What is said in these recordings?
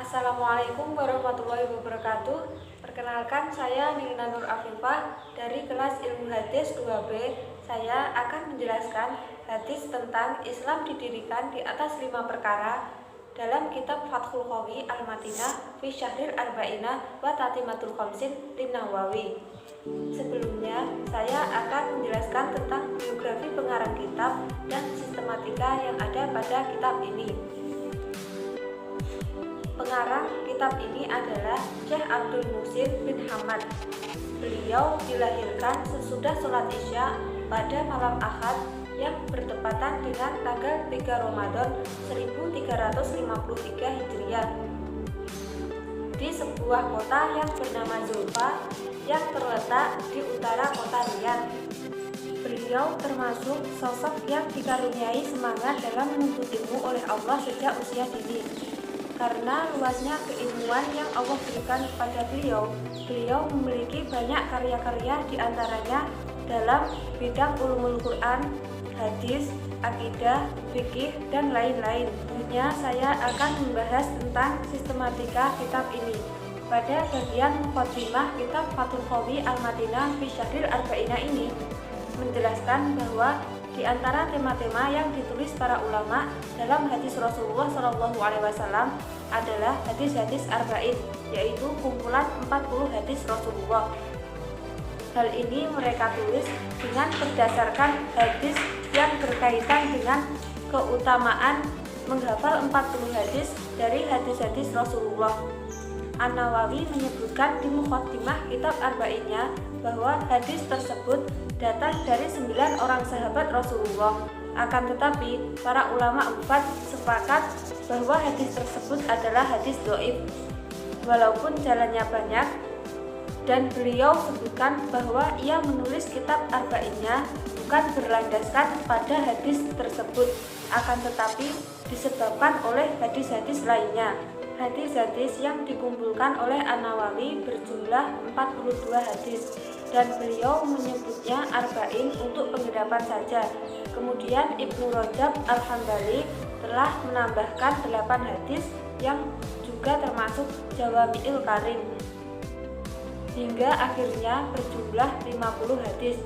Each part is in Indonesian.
Assalamualaikum warahmatullahi wabarakatuh. Perkenalkan, saya Nilna Nur Afifah dari kelas Ilmu Hadis 2B. Saya akan menjelaskan hadis tentang Islam didirikan di atas 5 perkara dalam kitab Fathul Qawi Al-Madinah fi Syahril Arba'ina wa Tatimatul Khamsin lin Nawawi. Sebelumnya, saya akan menjelaskan tentang biografi pengarang kitab dan sistematika yang ada pada kitab ini. Pengarang kitab ini adalah Syekh Abdul Muhsin bin Hamad. Beliau dilahirkan sesudah sholat Isya pada malam Ahad yang bertepatan dengan tanggal 3 Ramadan 1353 Hijriah di sebuah kota yang bernama Zulfa yang terletak di utara kota Riyadh. Beliau termasuk sosok yang dikaruniai semangat dalam menuntut ilmu oleh Allah sejak usia dini. Karena luasnya keilmuan yang Allah berikan kepada beliau memiliki banyak karya-karya, diantaranya dalam bidang ulumul Quran, hadis, akidah, fikih, dan lain-lain. Selanjutnya saya akan membahas tentang sistematika kitab ini. Pada bagian muqaddimah kitab Fathul Qawi Al-Madinah fi Syahril Arba'ina ini menjelaskan bahwa di antara tema-tema yang ditulis para ulama dalam hadis Rasulullah SAW adalah hadis-hadis arba'in, yaitu kumpulan 40 hadis Rasulullah. Hal ini mereka tulis dengan berdasarkan hadis yang berkaitan dengan keutamaan menghafal 40 hadis dari hadis-hadis Rasulullah. An-Nawawi menyebutkan di muqaddimah kitab arba'innya bahwa hadis tersebut datang dari 9 orang sahabat Rasulullah. Akan tetapi, para ulama empat sepakat bahwa hadis tersebut adalah hadis dhaif, walaupun jalannya banyak, dan beliau sebutkan bahwa ia menulis kitab arba'innya bukan berlandaskan pada hadis tersebut, akan tetapi disebabkan oleh hadis-hadis lainnya. Hadis-hadis yang dikumpulkan oleh An-Nawawi berjumlah 42 hadis dan beliau menyebutnya arba'in untuk penggenapan saja. Kemudian Ibnu Rajab Al-Hambali telah menambahkan 8 hadis yang juga termasuk Jawami'il Karim hingga akhirnya berjumlah 50 hadis.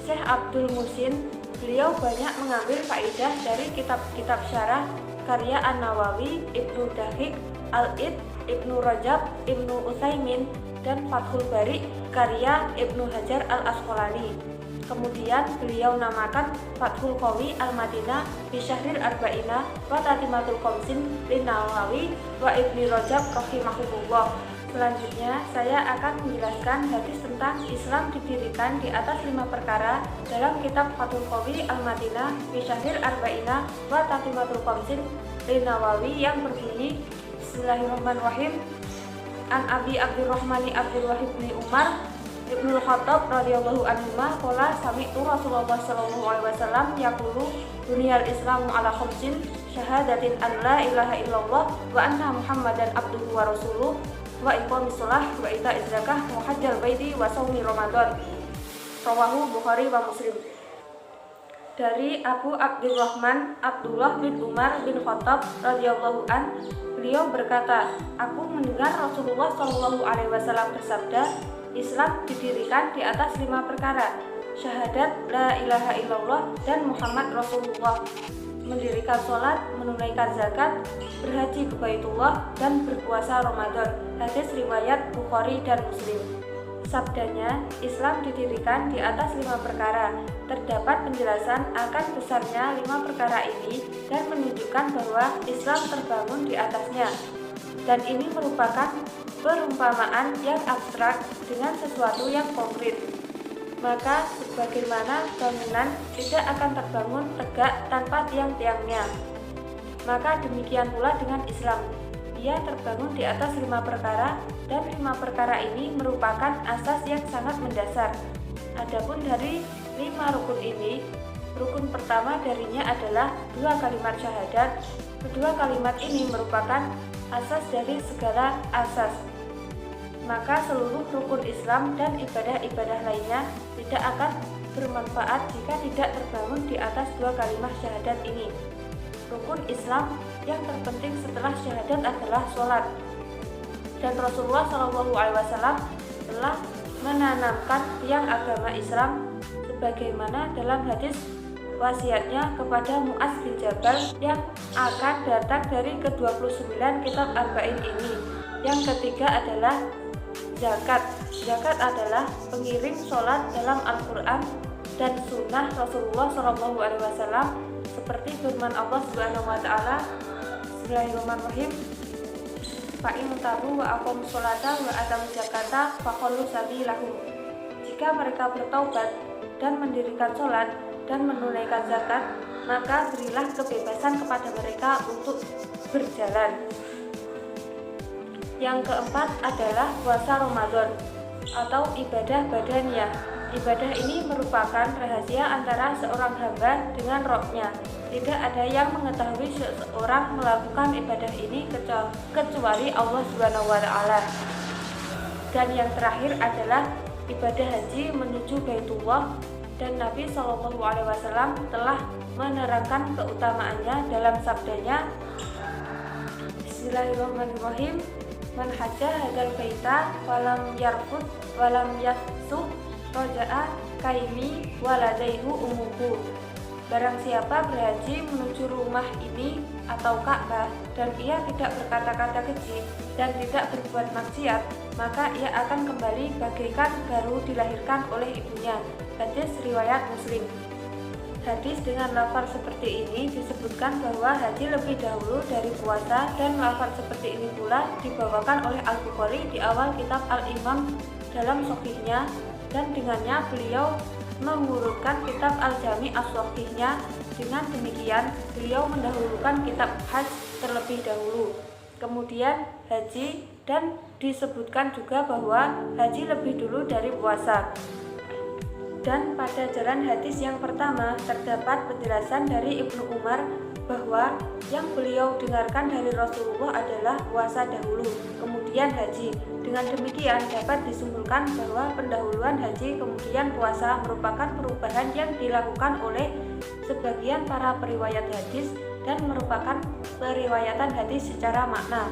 Syekh Abdul Muhsin, beliau banyak mengambil faedah dari kitab-kitab syarah karya An-Nawawi, Ibnu Daqiq Al-Id, Ibnu Rajab, Ibnu Utsaimin, dan Fathul Bari karya Ibnu Hajar Al-Asqalani. Kemudian beliau namakan Fathul Qawi Al-Madinah fi Syahril Arba'ina wa Tatimatul Khamsin lin Nawawi wa Ibnu Rajab rahimahullah. Selanjutnya saya akan menjelaskan hadis tentang Islam didirikan di atas 5 perkara dalam kitab Fathul Qawi Al-Madinah fi Syahril Arba'ina wa Tatimatul Khamsin lin Nawawi yang berbunyi Bismillahirrahmanirrahim. An Abi Abdurrahmani Abdul Wahid bin Umar Ibnu Khattab radhiyallahu anhuma qala sami'tu Rasulullah sallallahu alaihi wasallam yaqulu buniyal Islamu ala khamsin syahadatin an la ilaha illallah wa anna Muhammadan abduhu wa rasuluh wa iqamis shalah wa ita'iz zakah wa hajjal baiti wa shaumi Ramadan. Rawahu Bukhari wa Muslim. Dari Abu Abdurrahman Abdullah bin Umar bin Khattab radhiyallahu an, beliau berkata, aku mendengar Rasulullah Shallallahu alaihi wasallam bersabda, Islam didirikan di atas 5 perkara: syahadat la ilaha illallah dan Muhammad Rasulullah, mendirikan sholat, menunaikan zakat, berhaji ke Baitullah, dan berpuasa Ramadan. Hadis riwayat Bukhari dan Muslim. Sabdanya, Islam didirikan di atas 5 perkara. Terdapat penjelasan akan besarnya 5 perkara ini dan menunjukkan bahwa Islam terbangun di atasnya. Dan ini merupakan perumpamaan yang abstrak dengan sesuatu yang konkret. Maka sebagaimana bangunan tidak akan terbangun tegak tanpa tiang-tiangnya, maka demikian pula dengan Islam. Ia terbangun di atas 5 perkara dan 5 perkara ini merupakan asas yang sangat mendasar. Adapun dari 5 rukun ini, rukun pertama darinya adalah 2 kalimat syahadat. Kedua kalimat ini merupakan asas dari segala asas. Maka seluruh rukun Islam dan ibadah-ibadah lainnya tidak akan bermanfaat jika tidak terbangun di atas 2 kalimat syahadat ini. Rukun Islam yang terpenting setelah syahadat adalah sholat. Dan Rasulullah SAW telah menanamkan tiang agama Islam sebagaimana dalam hadis wasiatnya kepada Mu'adz bin Jabal yang akan datang dari ke-29 kitab Arba'in ini. Yang ketiga adalah zakat. Zakat adalah pengiring sholat dalam Al-Quran dan sunnah Rasulullah SAW seperti firman Allah Subhanahu wa Ta'ala, Bismillahirrahmanirrahim, fa'in tabu wa aqamus sholata wa atamu zakata faqallu sabilahum. Jika mereka bertaubat dan mendirikan sholat dan menunaikan zakat, maka berilah kebebasan kepada mereka untuk berjalan. Yang keempat adalah puasa Ramadan atau ibadah badaniyah. Ibadah ini merupakan rahasia antara seorang hamba dengan Rabb-nya. Tidak ada yang mengetahui seseorang melakukan ibadah ini kecuali Allah Subhanahu wa Ta'ala. Dan yang terakhir adalah ibadah haji menuju Baitullah, dan Nabi SAW telah menerangkan keutamaannya dalam sabdanya, Bismillahirrahmanirrahim, man hajjah hadzal baita walam yarfud walam yafsuq roja'a kaimi waladaihu umuhu. Barang siapa berhaji menuju rumah ini atau Ka'bah dan ia tidak berkata-kata keji dan tidak berbuat maksiat, maka ia akan kembali bagaikan baru dilahirkan oleh ibunya. Hadis riwayat Muslim. Hadis dengan lafaz seperti ini disebutkan bahwa haji lebih dahulu dari puasa, dan lafaz seperti ini pula dibawakan oleh Al-Bukhari di awal kitab Al-Imam dalam Shahihnya, dan dengannya beliau mengurutkan kitab Al-Jami' As-Shahihnya. Dengan demikian beliau mendahulukan kitab Hajj terlebih dahulu, kemudian haji, dan disebutkan juga bahwa haji lebih dulu dari puasa. Dan pada jalan hadis yang pertama terdapat penjelasan dari Ibnu Umar bahwa yang beliau dengarkan dari Rasulullah adalah puasa dahulu, kemudian haji. Dengan demikian dapat disimpulkan bahwa pendahuluan haji kemudian puasa merupakan perubahan yang dilakukan oleh sebagian para periwayat hadis dan merupakan periwayatan hadis secara makna.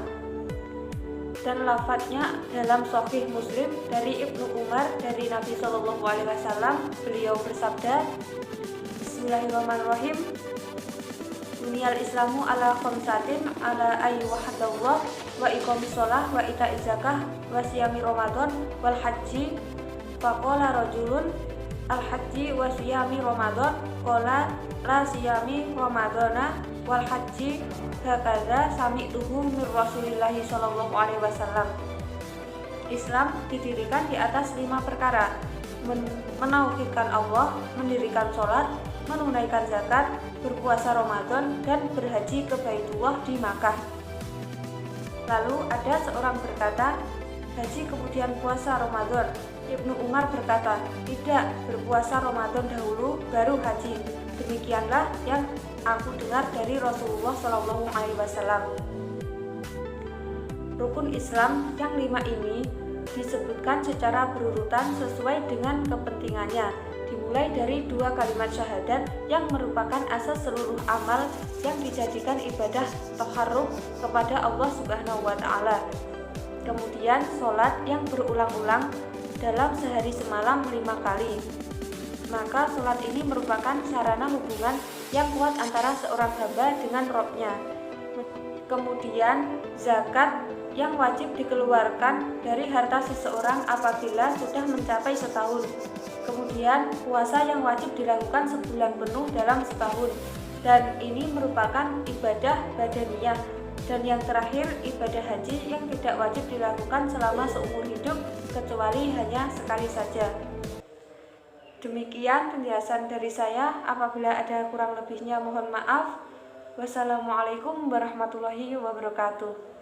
Dan lafadznya dalam Sahih Muslim dari Ibnu Umar dari Nabi SAW, beliau bersabda, Bismillahirrahmanirrahim, Buniyal Islamu ala khamsatin ala ayyuhadallah wa iqamis shalah wa ita'iz zakah wa siyami Ramadan wal haji. Faqala rajulun al haji wa siyami Ramadan, qala la siyami Ramadana wal haji hakadza sami'tuhu mir Rasulillahi sallallahu alaihi wasallam. Islam didirikan di atas 5 perkara: menauhidkan Allah, mendirikan sholat, menunaikan zakat, berpuasa Ramadan, dan berhaji ke Baitullah di Makkah. Lalu ada seorang berkata, haji kemudian puasa Ramadan. Ibnu Umar berkata, tidak, berpuasa Ramadan dahulu baru haji. Demikianlah yang aku dengar dari Rasulullah SAW. Rukun Islam yang 5 ini disebutkan secara berurutan sesuai dengan kepentingannya, dimulai dari 2 kalimat syahadat yang merupakan asas seluruh amal yang dijadikan ibadah taharruf kepada Allah Subhanahu wa Ta'ala. Kemudian sholat yang berulang-ulang dalam sehari semalam 5 kali. Maka sholat ini merupakan sarana hubungan yang kuat antara seorang hamba dengan Rabb-nya. Kemudian zakat yang wajib dikeluarkan dari harta seseorang apabila sudah mencapai setahun. Kemudian puasa yang wajib dilakukan sebulan penuh dalam setahun, dan ini merupakan ibadah badaniyah. Dan yang terakhir, ibadah haji yang tidak wajib dilakukan selama seumur hidup kecuali hanya sekali saja. Demikian penjelasan dari saya. Apabila ada kurang lebihnya mohon maaf. Wassalamualaikum warahmatullahi wabarakatuh.